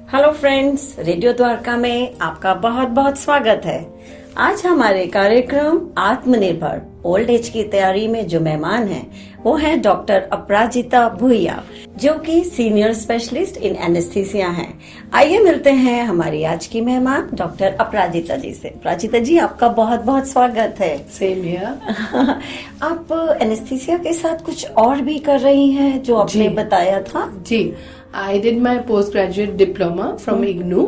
Hello friends, radio Dwarka में आपका बहुत बहुत स्वागत है। आज हमारे कार्यक्रम आत्मनिर्भर ओल्ड एज की तैयारी में जो मेहमान हैं वो है डॉक्टर अपराजिता भूया, जो कि सीनियर स्पेशलिस्ट इन एनेस्थीसिया हैं। आइए मिलते हैं हमारी आज की मेहमान डॉक्टर अपराजिता जी से। अपराजिता जी, आपका बहुत बहुत स्वागत है। Same here. आप एनेस्थीसिया के साथ कुछ और भी कर रही हैं जो आपने बताया था। जी, I did my postgraduate diploma from IGNOU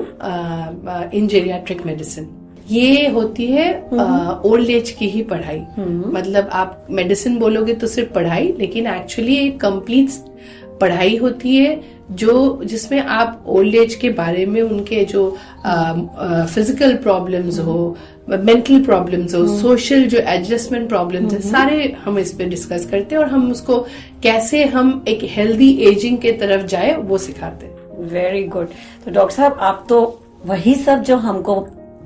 in geriatric medicine. ये होती है ओल्ड एज की ही पढ़ाई। मतलब आप मेडिसिन बोलोगे तो सिर्फ पढ़ाई, लेकिन एक्चुअली एक कंप्लीट पढ़ाई होती है जिसमें आप ओल्ड एज के बारे में उनके जो फिजिकल प्रॉब्लम्स हो, मेंटल प्रॉब्लम्स हो, सोशल जो एडजस्टमेंट प्रॉब्लम्स है, सारे हम इस पे डिस्कस करते हैं और हम उसको कैसे हम एक हेल्दी एजिंग के तरफ जाए वो सिखाते हैं। Very good. तो डॉक्टर साहब, आप तो वही सब जो हमको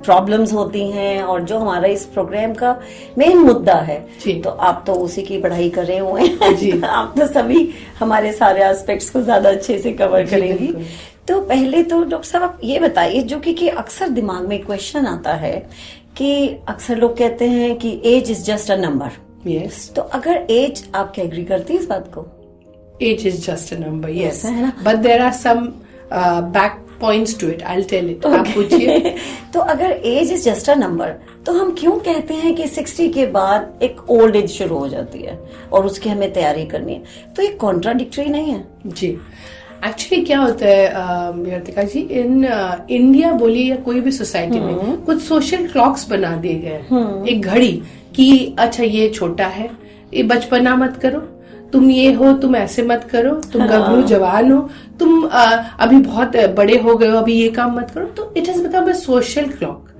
प्रॉब्लम्स होती हैं और जो हमारा इस प्रोग्राम का मेन मुद्दा है, तो आप तो उसी की पढ़ाई कर रहे हुए हैं जी। आप तो सभी हमारे सारे एस्पेक्ट्स को ज्यादा अच्छे से कवर करेंगी। तो पहले तो डॉक्टर साहब आप ये बताइए, जो कि अक्सर दिमाग में क्वेश्चन आता है कि अक्सर लोग कहते हैं कि age is just a number. Yes. तो अगर एज, आप क्या एग्री करती हैं इस बात को? Age is just a number, yes, but there are some back points to it, I will tell it. आप पूछिए। तो अगर age is just a number, तो हम क्यों कहते हैं कि 60 के बाद एक ओल्ड एज शुरू हो जाती है और उसकी हमें तैयारी करनी है? तो ये कॉन्ट्राडिक्टरी नहीं है? जी, एक्चुअली क्या होता है यर्तिका जी, इन इंडिया बोलिए या कोई भी सोसाइटी में कुछ सोशल क्लॉक्स बना दिए गए। एक घड़ी कि अच्छा ये छोटा है, ये बचपना मत करो, तुम ये हो, तुम ऐसे मत करो, तुम गबरू जवान हो, तुम अभी बहुत बड़े हो गए हो, अभी ये काम मत करो। तो it has become a social clock.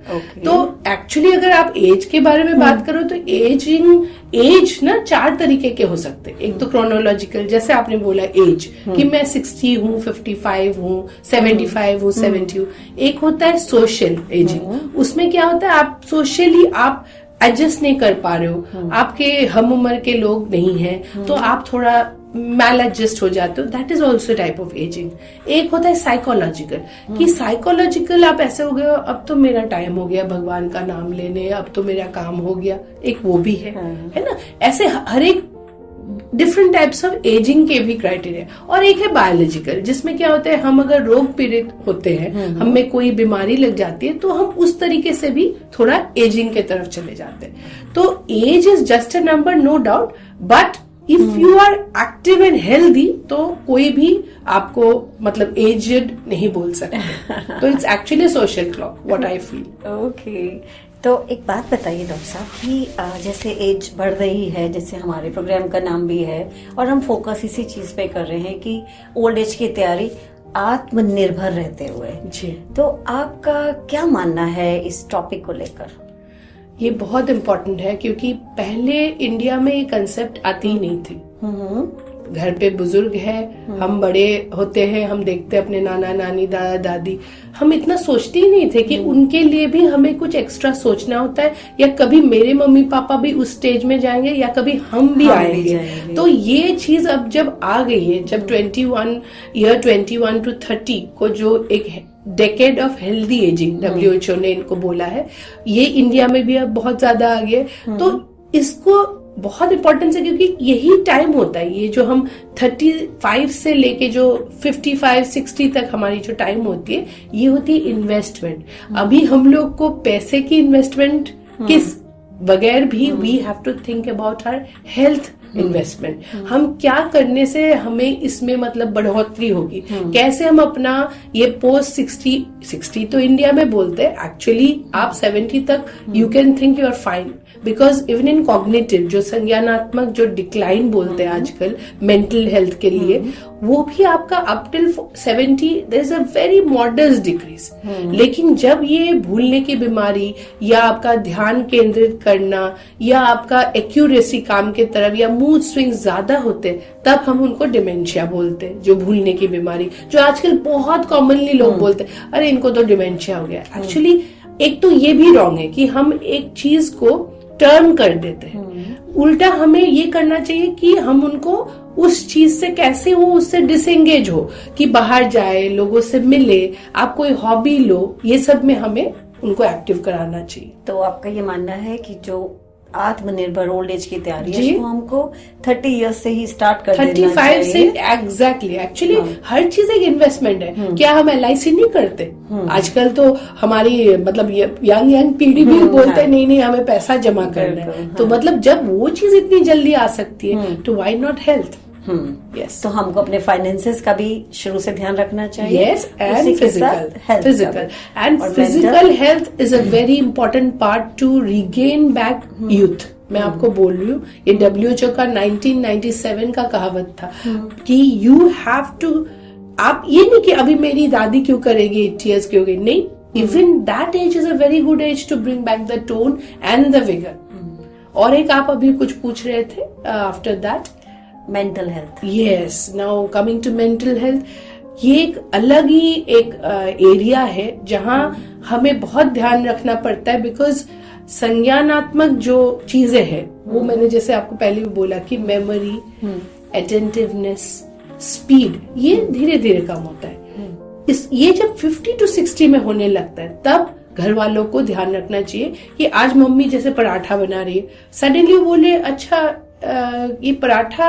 तो एक्चुअली अगर आप एज के बारे में बात करो तो एज ना 4 तरीके के हो सकते हैं। एक तो क्रोनोलॉजिकल, जैसे आपने बोला एज कि मैं 60 हूँ, 55 हूँ, 75 हूँ, 70 हूँ। एक होता है सोशल एजिंग। उसमें क्या होता है, आप सोशली आप एडजस्ट नहीं कर पा रहे हो, आपके हम उम्र के लोग नहीं हैं, तो आप थोड़ा मैल एडजस्ट हो जाते हो। That is also type of ageing. एक होता है साइकोलॉजिकल कि साइकोलॉजिकल आप ऐसे हो गए हो, अब तो मेरा टाइम हो गया भगवान का नाम लेने, अब तो मेरा काम हो गया, एक वो भी है ना। ऐसे हर एक डिफरेंट टाइप्स ऑफ एजिंग के भी क्राइटेरिया। और एक है बायोलॉजिकल, जिसमें क्या होता है, हम अगर रोग पीड़ित होते हैं, हमें कोई बीमारी लग जाती है, तो हम उस तरीके से भी थोड़ा एजिंग के तरफ चले जाते हैं। तो age is just a number, no doubt, but if you are active and healthy तो कोई भी आपको मतलब एजेड नहीं बोल सकते। तो it's actually social clock, what I feel. Okay. तो एक बात बताइए डॉक्टर साहब कि जैसे एज बढ़ रही है, जैसे हमारे प्रोग्राम का नाम भी है और हम फोकस इसी चीज पे कर रहे हैं कि ओल्ड एज की तैयारी आत्मनिर्भर रहते हुए जी, तो आपका क्या मानना है इस टॉपिक को लेकर? ये बहुत इम्पोर्टेंट है क्योंकि पहले इंडिया में ये कंसेप्ट आती ही नहीं थी। घर पे बुजुर्ग है, हम बड़े होते हैं, हम देखते हैं अपने नाना नानी दादा दादी, हम इतना सोचते ही नहीं थे कि उनके लिए भी हमें कुछ एक्स्ट्रा सोचना होता है, या कभी मेरे मम्मी पापा भी उस स्टेज में जाएंगे या कभी हम भी आएंगे। तो ये चीज अब जब आ गई है, जब 21 to 30 को जो एक decade of healthy ageing WHO ने इनको बोला है, ये इंडिया में भी अब बहुत ज्यादा आ गया। तो इसको बहुत इंपॉर्टेंस है क्योंकि यही टाइम होता है, ये जो हम 35 से लेके जो 55-60 तक हमारी जो टाइम होती है, ये होती है इन्वेस्टमेंट। अभी हम लोग को पैसे की इन्वेस्टमेंट किस बगैर भी we have to think about our health investment. हम क्या करने से हमें इसमें मतलब बढ़ोतरी होगी, कैसे हम अपना ये पोस्ट 60 तो इंडिया में बोलते हैं, एक्चुअली आप 70 तक you can think you are fine, because even in cognitive जो संज्ञानात्मक जो डिक्लाइन बोलते हैं आजकल मेंटल हेल्थ के लिए, वो भी आपका up till 70 there is a very moderate decrease. लेकिन जब ये भूलने की बीमारी या आपका ध्यान केंद्रित करना या आपका एक्यूरेसी काम की तरफ या मूड स्विंग्स ज्यादा होते, तब हम उनको डिमेंशिया बोलते हैं, जो भूलने की बीमारी, जो आजकल बहुत कॉमनली लोग बोलते हैं अरे इनको तो डिमेंशिया हो गया। एक्चुअली एक तो ये भी रॉन्ग है कि हम एक चीज को टर्न कर देते हैं। उल्टा हमें ये करना चाहिए कि हम उनको उस चीज से कैसे वो उससे डिसएंगेज हो, कि बाहर जाए, लोगों से मिले, आप कोई हॉबी लो, ये सब में हमें उनको एक्टिव कराना चाहिए। तो आपका ये मानना है कि जो आत्मनिर्भर ओल्ड एज की तैयारी है उसको हमको 30 इयर्स से ही स्टार्ट कर देना चाहिए। 35 से एग्जैक्टली। एक्चुअली हर चीज एक इन्वेस्टमेंट है। क्या हम LIC नहीं करते? आजकल तो हमारी मतलब यंग पीढ़ी भी बोलते हैं नहीं हमें पैसा जमा करना है। तो मतलब जब वो चीज इतनी जल्दी आ सकती है तो व्हाई नॉट हेल्थ? यस, तो हमको अपने फाइनेंसेस का भी शुरू से ध्यान रखना चाहिए। Yes, and physical health is a very important part two regain back youth. मैं आपको बोल रही हूँ, ये WHO का 1997 का कहावत था कि यू हैव टू, आप ये नहीं कि अभी मेरी दादी क्यों करेगी 80 years की हो गई, नहीं, even that age is a very good age to bring back the tone and the vigour. और एक आप अभी कुछ पूछ रहे थे after that, mental health. Yes, now coming to mental health, ये एक अलग ही एक एरिया है जहां हमें बहुत ध्यान रखना पड़ता है, बिकॉज संज्ञानात्मक जो चीजें हैं वो मैंने जैसे आपको पहले भी बोला कि मेमोरी, अटेंटिवनेस, स्पीड, ये धीरे धीरे कम होता है। ये जब 50 to 60 में होने लगता है तब घर वालों को ध्यान रखना चाहिए कि आज मम्मी जैसे पराठा बना रही है, सडनली बोले अच्छा ये पराठा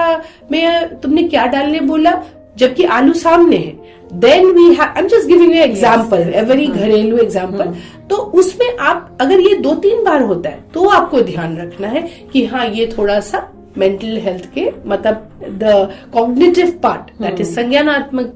में तुमने क्या डालने बोला, जबकि आलू सामने है, then we have, I am just giving you example, a very घरेलू एग्जांपल। तो उसमें आप अगर ये 2-3 बार होता है तो आपको ध्यान रखना है कि हाँ ये थोड़ा सा मेंटल हेल्थ के मतलब the cognitive part, that is संज्ञानात्मक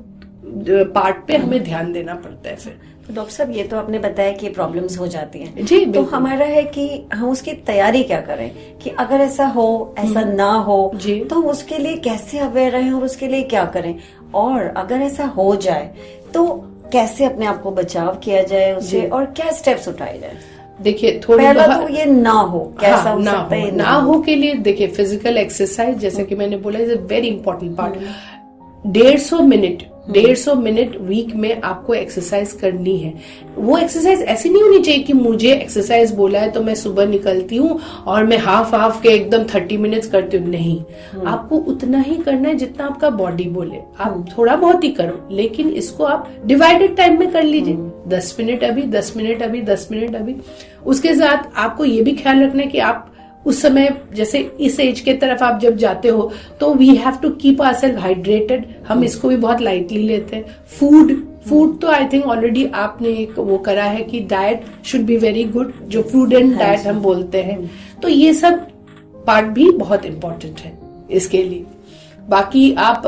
पार्ट पे हमें ध्यान देना पड़ता है। फिर तो डॉक्टर साहब ये तो आपने बताया कि प्रॉब्लम्स हो जाती हैं जी, तो हमारा है कि हम उसकी तैयारी क्या करें कि अगर ऐसा हो, ऐसा ना हो तो हम उसके लिए कैसे अवेयर रहें और उसके लिए क्या करें, और अगर ऐसा हो जाए तो कैसे अपने आप को बचाव किया जाए उससे और क्या स्टेप्स उठाए जाए। देखिए पहला तो ये ना हो, कैसा हो सकता है ना हो के लिए देखिए फिजिकल एक्सरसाइज जैसे कि मैंने बोला is a very important part. 150 minute week में आपको एक्सरसाइज करनी है। वो एक्सरसाइज ऐसी नहीं होनी चाहिए कि मुझे एक्सरसाइज बोला है तो मैं सुबह निकलती हूँ और मैं हाफ के एकदम 30 मिनट्स करती हूँ, नहीं, आपको उतना ही करना है जितना आपका बॉडी बोले। आप थोड़ा बहुत ही करो, लेकिन इसको आप डिवाइडेड टाइम में कर लीजिए, 10 मिनट अभी, 10 मिनट अभी, 10 मिनट अभी। उसके साथ आपको ये भी ख्याल रखना है कि आप उस समय जैसे इस एज के तरफ आप जब जाते हो तो we have to keep ourself hydrated. हम इसको भी बहुत लाइटली लेते हैं। फूड तो आई थिंक ऑलरेडी आपने एक वो करा है कि diet should be very good, जो प्रूडेंट डाइट हम बोलते हैं। तो ये सब पार्ट भी बहुत इम्पोर्टेंट है इसके लिए। बाकी आप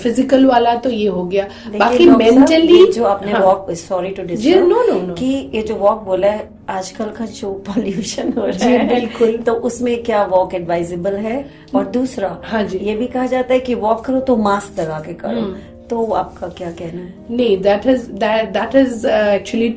फिजिकल वाला तो ये हो गया, बाकी मेंटली जो आपने walk, sorry to disturb, no कि ये जो वॉक बोला है, आजकल का जो पॉल्यूशन हो रहा है बिल्कुल, तो उसमें क्या वॉक एडवाइजेबल है? और दूसरा हाँ जी, ये भी कहा जाता है कि वॉक करो तो मास्क लगा के करो, तो आपका क्या कहना है? नहीं, that is actually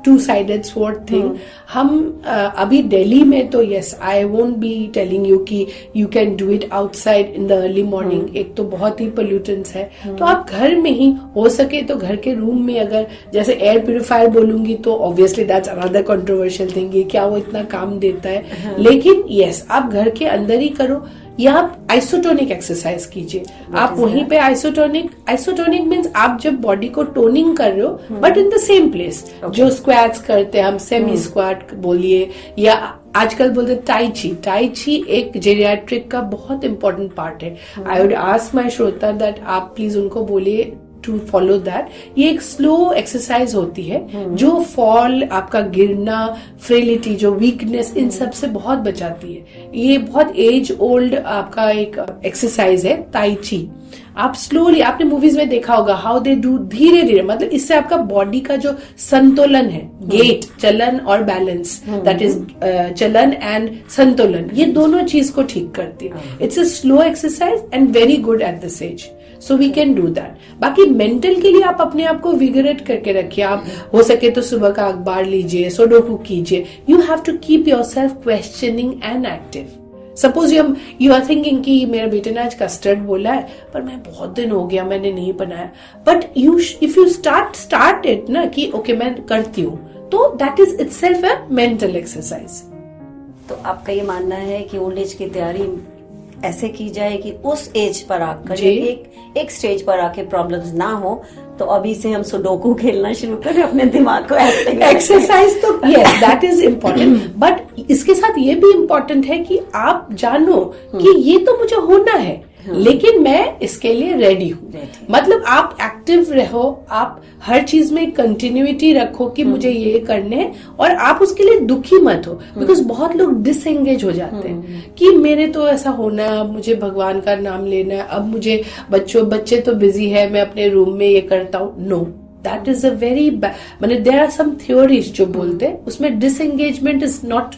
two sided sword thing. हम अभी दिल्ली में तो yes, I won't be telling you कि you can do it outside in the early morning. एक तो बहुत ही पोल्यूटेंट्स है, तो आप घर में ही हो सके तो घर के रूम में, अगर जैसे एयर प्यूरिफायर बोलूंगी तो obviously that's another controversial thing, क्या वो इतना काम देता है, लेकिन यस आप घर के अंदर ही करो, या आप आइसोटोनिक एक्सरसाइज कीजिए। आप वहीं पे आइसोटोनिक मीन्स आप जब बॉडी को टोनिंग कर रहे हो but in the same place. जो स्क्वाट्स करते हैं हम, सेमी स्क्वाट बोलिए, या आजकल बोलते टाई ची एक जेरियाट्रिक का बहुत इंपॉर्टेंट पार्ट है। आई वुड आस्क माय श्रोता दैट आप प्लीज उनको बोलिए टू फॉलो दैट। ये एक स्लो एक्सरसाइज होती है जो फॉल, आपका गिरना, फ्रेलिटी, जो वीकनेस, इन सब से बहुत बचाती है। ये बहुत एज ओल्ड आपका एक एक्सरसाइज है ताई ची। आप स्लोली, आपने मूवीज में देखा होगा हाउ दे डू, धीरे धीरे, मतलब इससे आपका बॉडी का जो संतुलन है, गेट, चलन और बैलेंस, दैट इज चलन एंड संतुलन, ये दोनों चीज को ठीक करती है। It's a slow exercise and very good at this age, so we can do that. बाकी मेंटल के लिए आप अपने आप को विगरेट करके रखिए। आप हो सके तो सुबह का अखबार लीजिए, सुडोकू कीजिए। You have to keep your self questioning and active. Suppose you are thinking कि मेरे बेटे ने आज कस्टर्ड बोला है पर मैं बहुत दिन हो गया मैंने नहीं बनाया, but if you start it ना कि ओके मैं करती हूँ, तो that is itself a mental exercise. तो आपका ये मानना है कि ओल्ड एज की तैयारी ऐसे की जाए कि उस एज पर आकर एक स्टेज पर आके प्रॉब्लम्स ना हो, तो अभी से हम सुडोकू खेलना शुरू करें, अपने दिमाग को एक्टिव एक्सरसाइज तो yes that is important, but इसके साथ ये भी इम्पोर्टेंट है कि आप जानो कि ये तो मुझे होना है, लेकिन मैं इसके लिए रेडी हूँ। मतलब आप एक्टिव रहो, आप हर चीज में कंटिन्यूटी रखो कि मुझे ये करने हैं, और आप उसके लिए दुखी मत हो, बिकॉज बहुत लोग डिसएंगेज हो जाते हैं कि मेरे तो ऐसा होना है, अब मुझे भगवान का नाम लेना है, अब मुझे बच्चे तो बिजी है, मैं अपने रूम में ये करता हूँ। No, that is a very मैंने देयर आर सम थ्योरीज जो बोलते हैं उसमें डिसएंगेजमेंट इज नॉट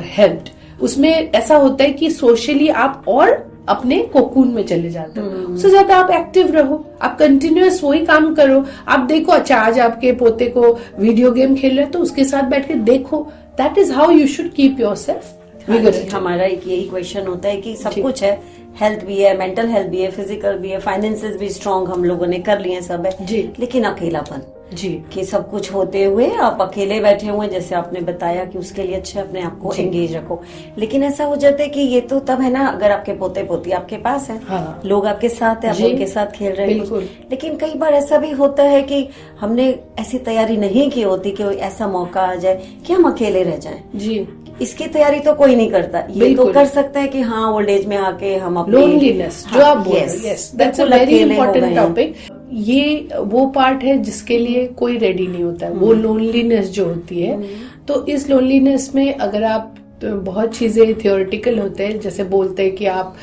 हेल्प्ड। उसमें ऐसा होता है कि सोशली आप और अपने कोकून में चले जाते हो। उससे ज्यादा आप एक्टिव रहो, आप कंटिन्यूअस वही काम करो। आप देखो, अच्छा आज आपके पोते को वीडियो गेम खेल रहे हैं तो उसके साथ बैठ के देखो। That is how you should keep yourself vigorous. हमारा एक यही क्वेश्चन होता है कि सब कुछ है, हेल्थ भी है, मेंटल हेल्थ भी है, फिजिकल भी है, फाइनेंसेस भी स्ट्रांग हम लोगों ने कर लिए सब है जी, लेकिन अकेलापन जी, कि सब कुछ होते हुए आप अकेले बैठे हुए हैं, जैसे आपने बताया कि उसके लिए अच्छे अपने आप को एंगेज रखो। लेकिन ऐसा हो जाता है कि ये तो तब है ना, अगर आपके पोते पोती आपके पास है, हाँ, लोग आपके साथ है, आप उनके साथ खेल रहे हैं, लेकिन कई बार ऐसा भी होता है कि हमने ऐसी तैयारी नहीं की होती कि ऐसा मौका आ जाए कि हम अकेले रह जाएं। जी, इसकी तैयारी तो कोई नहीं करता, ये तो कर सकता है कि हाँ ओल्ड एज में आके हम अपने लोनलीनेस जो आप बोल रहे हैं, yes that's a very important topic. ये वो पार्ट है जिसके लिए कोई रेडी नहीं होता है, वो लोनलीनेस जो होती है। तो इस लोनलीनेस में अगर आप तो बहुत चीजें थियोरेटिकल होते हैं, जैसे बोलते हैं कि आप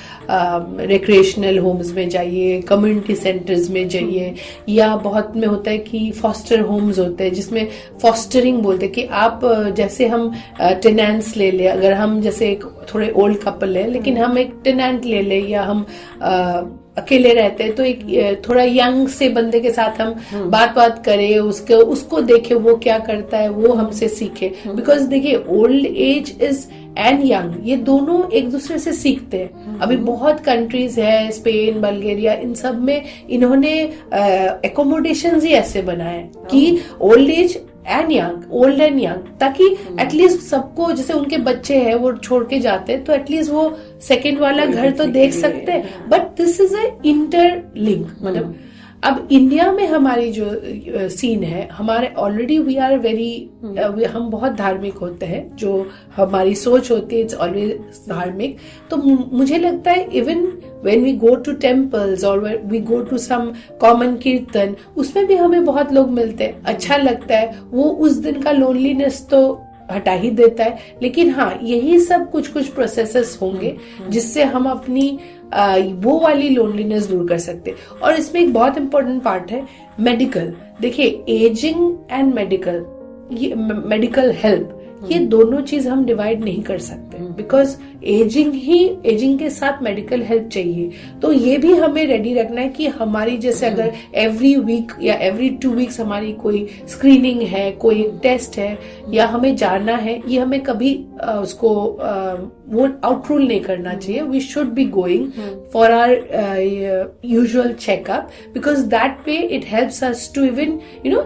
रिक्रिएशनल होम्स में जाइए, कम्युनिटी सेंटर्स में जाइए, या बहुत में होता है कि फॉस्टर होम्स होते हैं जिसमें फॉस्टरिंग बोलते हैं कि आप जैसे हम टेनेंट्स ले ले, अगर हम जैसे एक थोड़े ओल्ड कपल है लेकिन हम एक टेनेंट ले ले, या हम अकेले रहते हैं तो एक थोड़ा यंग से बंदे के साथ हम बात करें, उसको देखे वो क्या करता है, वो हमसे सीखे। बिकॉज देखिए old age is and young, ये दोनों एक दूसरे से सीखते हैं। अभी बहुत कंट्रीज है, स्पेन, बल्गेरिया, इन सब में इन्होंने एकोमोडेशंस ही ऐसे बनाए कि old age and young, old and young, ताकि एटलीस्ट सबको, जैसे उनके बच्चे हैं वो छोड़ के जाते हैं तो एटलीस्ट वो सेकेंड वाला घर तो देख सकते हैं। But this is a interlink. मतलब अब इंडिया में हमारी जो सीन है, हमारे ऑलरेडी वी आर वेरी, हम बहुत धार्मिक होते हैं, जो हमारी सोच होती है इट्स ऑलवेज धार्मिक। तो मुझे लगता है even when we go to temples or when we go to some common कीर्तन, उसमें भी हमें बहुत लोग मिलते हैं, अच्छा लगता है। वो उस दिन का लोनलीनेस तो हटा ही देता है। लेकिन हाँ, यही सब कुछ प्रोसेसेस होंगे जिससे हम अपनी वो वाली लोनलीनेस दूर कर सकते हैं। और इसमें एक बहुत इंपॉर्टेंट पार्ट है मेडिकल। देखिए एजिंग एंड मेडिकल, ये मेडिकल हेल्प, ये दोनों चीज हम डिवाइड नहीं कर सकते, बिकॉज एजिंग के साथ मेडिकल हेल्प चाहिए। तो ये भी हमें रेडी रखना है कि हमारी जैसे अगर एवरी वीक या एवरी 2 वीक्स हमारी कोई स्क्रीनिंग है, कोई टेस्ट है, या हमें जाना है, ये हमें कभी उसको वो आउटरूल नहीं करना चाहिए। We should be going for our usual checkup, because that way it helps us to even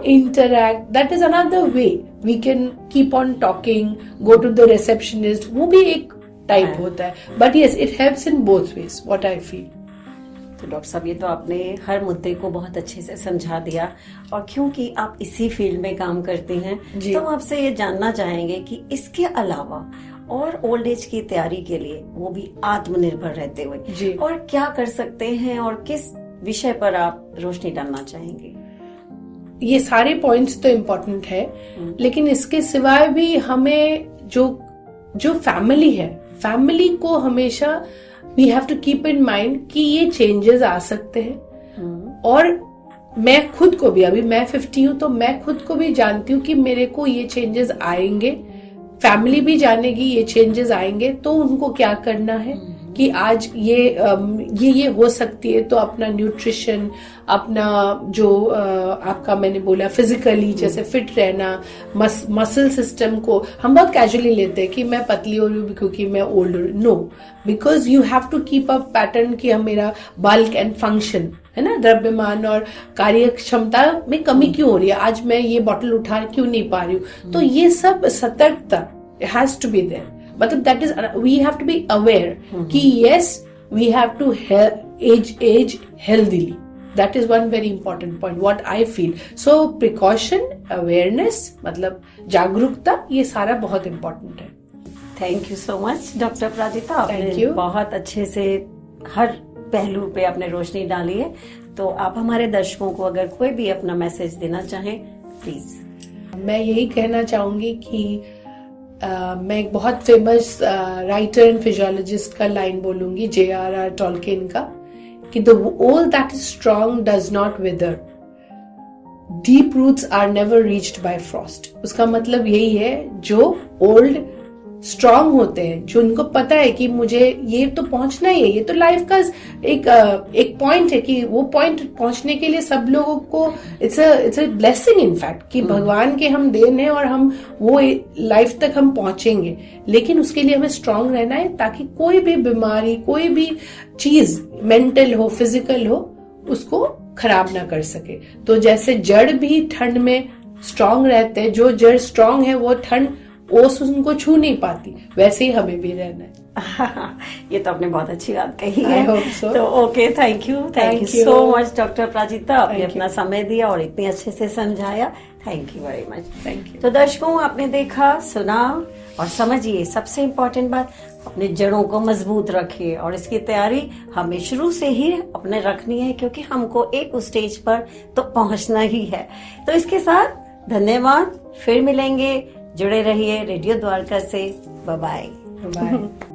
interact. That is another way we can keep on talking, go to the receptionist, वो भी एक टाइप होता है। But yes, it helps in both ways, what I feel. तो doctor साहब, ये तो आपने हर मुद्दे को बहुत अच्छे से समझा दिया, और क्योंकि आप इसी फील्ड में काम करते हैं तो हम आपसे ये जानना चाहेंगे कि इसके अलावा और ओल्ड एज की तैयारी के लिए, वो भी आत्मनिर्भर रहते हुए, और क्या कर सकते हैं और किस विषय पर आप रोशनी डालना चाहेंगे? ये सारे पॉइंट्स तो इम्पोर्टेंट है, लेकिन इसके सिवाय भी हमें जो फैमिली है, फैमिली को हमेशा we have to keep in mind कि ये चेंजेस आ सकते हैं। और मैं खुद को भी, अभी मैं 50 हूं, तो मैं खुद को भी जानती हूँ कि मेरे को ये चेंजेस आएंगे, फैमिली भी जानेगी ये चेंजेस आएंगे, तो उनको क्या करना है कि आज ये हो सकती है। तो अपना न्यूट्रिशन, अपना जो आपका मैंने बोला फिजिकली जैसे फिट रहना, मसल सिस्टम को हम बहुत कैजुअली लेते हैं कि मैं पतली हो रही हूँ क्योंकि मैं ओल्ड हूँ। No, because you have to keep up pattern कि हम मेरा बल्क एंड फंक्शन है ना, द्रव्यमान और कार्य क्षमता में कमी क्यों हो रही है, आज मैं ये बॉटल उठा क्यों नहीं पा रही हूँ। तो ये सब सतर्कता हैज टू बी देयर। मतलब that is, we have to be aware कि yes we have to age healthily. That is one very important point, what I feel. So precaution, awareness, मतलब जागरूकता, ये सारा बहुत important है. Thank you so much doctor Prajita, Thank आपने you. बहुत अच्छे से हर पहलू पे आपने रोशनी डाली है. तो आप हमारे दर्शकों को अगर कोई भी अपना मैसेज देना चाहें प्लीज. मैं यही कहना चाहूंगी कि मैं एक बहुत फेमस राइटर एंड फिजियोलॉजिस्ट का लाइन बोलूंगी, J.R.R. टॉलकिन का, कि the old that is strong does not wither, deep roots are never reached by frost. उसका मतलब यही है, जो ओल्ड स्ट्रांग होते हैं, जो उनको पता है कि मुझे ये तो पहुंचना ही है, ये तो लाइफ का एक पॉइंट है, कि वो पॉइंट पहुंचने के लिए सब लोगों को इट्स अ ब्लेसिंग इनफैक्ट, कि भगवान के हम देन है और हम वो लाइफ तक हम पहुंचेंगे. लेकिन उसके लिए हमें स्ट्रांग रहना है, ताकि कोई भी बीमारी, कोई भी चीज मेंटल हो, फिजिकल हो, उसको खराब ना कर सके. तो जैसे जड़ भी ठंड में स्ट्रांग रहते हैं, जो जड़ स्ट्रांग है वो ठंड ओस उनको छू नहीं पाती, वैसे ही हमें भी रहना है. ये तो आपने बहुत अच्छी बात कही है. I hope so. तो okay, thank you so much doctor Prajita, आपने अपना समय दिया और इतने अच्छे से समझाया. Thank you very much. Thank you. तो दर्शकों, आपने देखा, सुना और समझिए, सबसे इम्पोर्टेंट बात, अपने जड़ों को मजबूत रखिए और इसकी तैयारी हमें शुरू से ही अपने रखनी है, क्योंकि हमको एक उस स्टेज पर तो पहुंचना ही है. तो इसके साथ धन्यवाद, फिर मिलेंगे, जुड़े रहिए रेडियो द्वारका से. Bye bye. बाय.